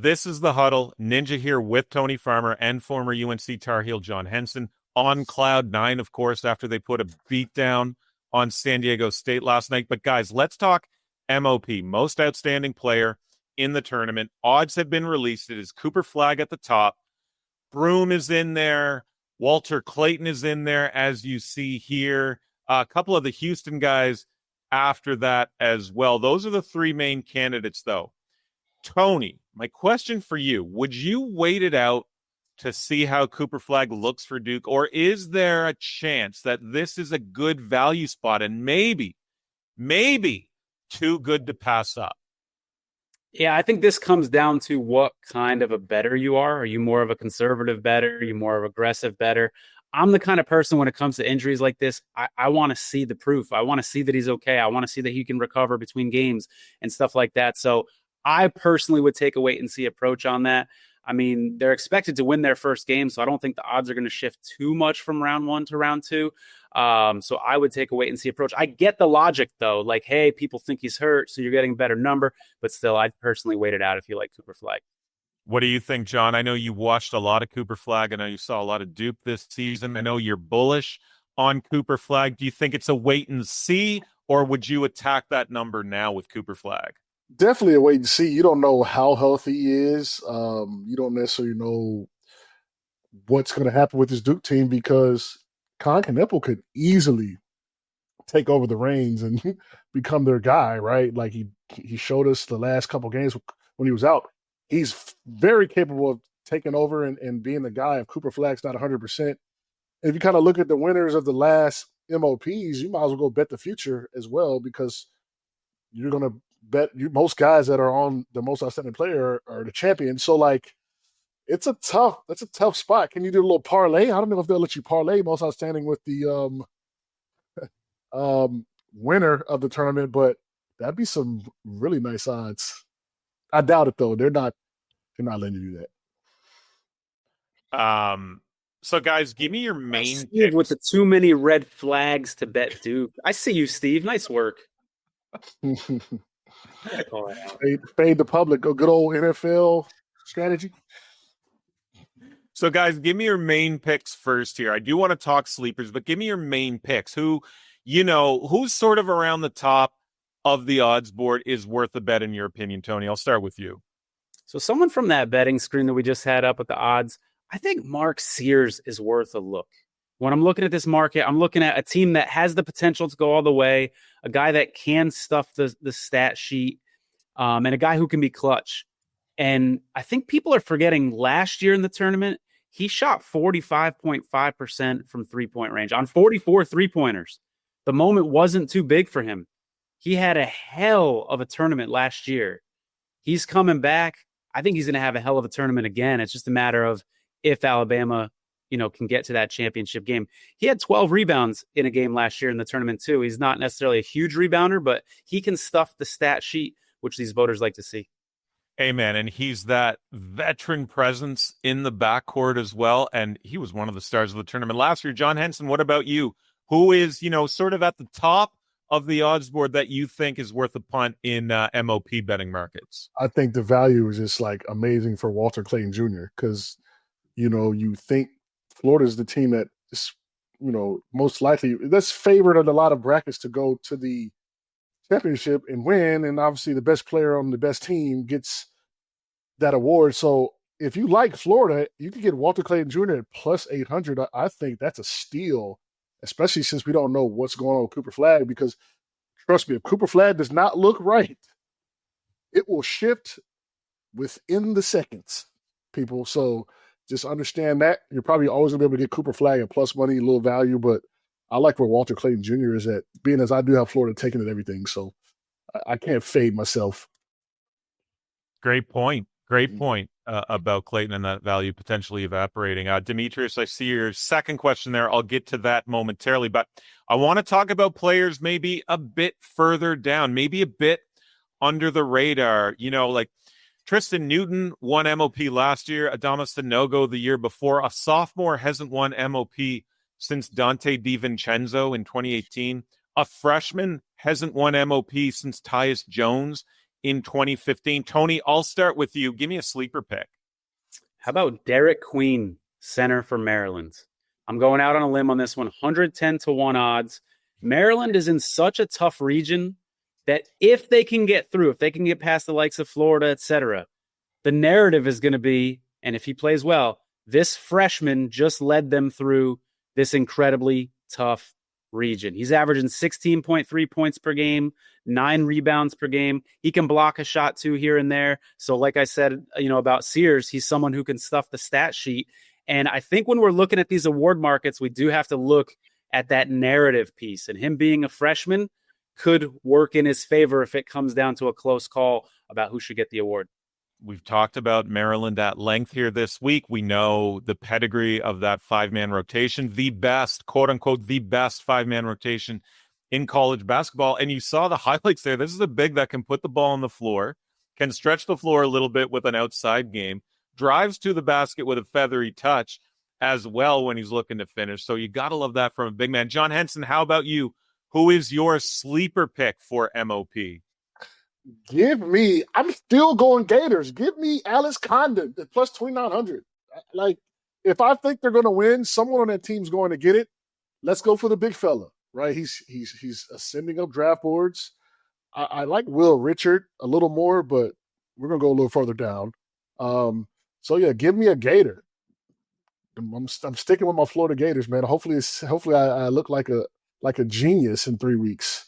This is The Huddle. Ninja here with Tony Farmer and former UNC Tar Heel John Henson on cloud nine, of course, after they put a beat down on San Diego State last night. But guys, let's talk MOP, most outstanding player in the tournament. Odds have been released. It is Cooper Flagg at the top. Broom is in there. Walter Clayton is in there, as you see here. A couple of the Houston guys after that as well. Those are the three main candidates, though. Tony, my question for you, would you wait it out to see how Cooper Flagg looks for Duke, or is there a chance that this is a good value spot and maybe too good to pass up? Yeah, I think this comes down to what kind of a bettor you are. Are you more of a conservative bettor? Are you more of an aggressive bettor? I'm the kind of person when it comes to injuries like this, I want to see the proof. I want to see that he's okay. I want to see that he can recover between games and stuff like that. So I personally would take a wait and see approach on that. I mean, they're expected to win their first game, so I don't think the odds are going to shift too much from round one to round two. So I would take a wait and see approach. I get the logic, though. Like, hey, people think he's hurt, so you're getting a better number. But still, I'd personally wait it out if you like Cooper Flagg. What do you think, John? I know you watched a lot of Cooper Flagg. I know you saw a lot of Duke this season. I know you're bullish on Cooper Flagg. Do you think it's a wait and see, or would you attack that number now with Cooper Flagg? Definitely a wait and see. You don't know how healthy he is. You don't necessarily know what's going to happen with this Duke team because Con Kneppel could easily take over the reins and become their guy, right? Like he showed us the last couple games when he was out. He's very capable of taking over and being the guy if Cooper Flagg's not 100%. If you kind of look at the winners of the last MOPs, you might as well go bet the future as well because you're going to bet most guys that are on the most outstanding player are the champion. So like, that's a tough spot. Can you do a little parlay? I don't know if they'll let you parlay most outstanding with the winner of the tournament, but that'd be some really nice odds. I doubt it though. They're not letting you do that. So guys, give me your main Steve with the too many red flags to bet Duke. I see you, Steve. Nice work. Fade the public. A good old NFL strategy. So, guys, give me your main picks first here. I do want to talk sleepers, but give me your main picks. Who's sort of around the top of the odds board is worth a bet in your opinion, Tony? I'll start with you. So someone from that betting screen that we just had up at the odds, I think Mark Sears is worth a look. When I'm looking at this market, I'm looking at a team that has the potential to go all the way, a guy that can stuff the stat sheet, and a guy who can be clutch. And I think people are forgetting last year in the tournament, he shot 45.5% from three-point range on 44 three-pointers. The moment wasn't too big for him. He had a hell of a tournament last year. He's coming back. I think he's going to have a hell of a tournament again. It's just a matter of if Alabama can get to that championship game. He had 12 rebounds in a game last year in the tournament too. He's not necessarily a huge rebounder, but he can stuff the stat sheet, which these voters like to see. Amen. And he's that veteran presence in the backcourt as well. And he was one of the stars of the tournament last year. John Henson, what about you? Who is, sort of at the top of the odds board that you think is worth a punt in MOP betting markets? I think the value is just like amazing for Walter Clayton Jr. because, you think Florida's the team that is, most likely that's favored in a lot of brackets to go to the championship and win. And obviously the best player on the best team gets that award. So if you like Florida, you can get Walter Clayton Jr. at plus 800. I think that's a steal, especially since we don't know what's going on with Cooper Flagg, because trust me, if Cooper Flagg does not look right, it will shift within the seconds, people. So just understand that. You're probably always going to be able to get Cooper Flagg at plus money, a little value, but I like where Walter Clayton Jr. is at, being as I do have Florida taking it everything. So I can't fade myself. Great point about Clayton and that value potentially evaporating. Demetrius, I see your second question there. I'll get to that momentarily, but I want to talk about players maybe a bit further down, maybe a bit under the radar. Like Tristan Newton won MOP last year. Adama Sanogo the year before. A sophomore hasn't won MOP since Dante DiVincenzo in 2018. A freshman hasn't won MOP since Tyus Jones in 2015. Tony, I'll start with you. Give me a sleeper pick. How about Derek Queen, center for Maryland? I'm going out on a limb on this one, 110-1 odds. Maryland is in such a tough region that if they can get through, if they can get past the likes of Florida, etc., the narrative is going to be, and if he plays well, this freshman just led them through this incredibly tough region. He's averaging 16.3 points per game, 9 rebounds per game. He can block a shot too here and there. So like I said, about Sears, he's someone who can stuff the stat sheet. And I think when we're looking at these award markets, we do have to look at that narrative piece. And him being a freshman could work in his favor if it comes down to a close call about who should get the award. We've talked about Maryland at length here this week. We know the pedigree of that 5-man rotation, the best, quote unquote, the best 5-man rotation in college basketball. And you saw the highlights there. This is a big that can put the ball on the floor, can stretch the floor a little bit with an outside game, drives to the basket with a feathery touch as well when he's looking to finish. So you got to love that from a big man. John Henson, how about you? Who is your sleeper pick for MOP? I'm still going Gators. Give me Alice Condon at plus 2,900. Like, if I think they're going to win, someone on that team's going to get it. Let's go for the big fella, right? He's ascending up draft boards. I like Will Richard a little more, but we're going to go a little further down. So yeah, give me a Gator. I'm sticking with my Florida Gators, man. Hopefully I look like a genius in 3 weeks.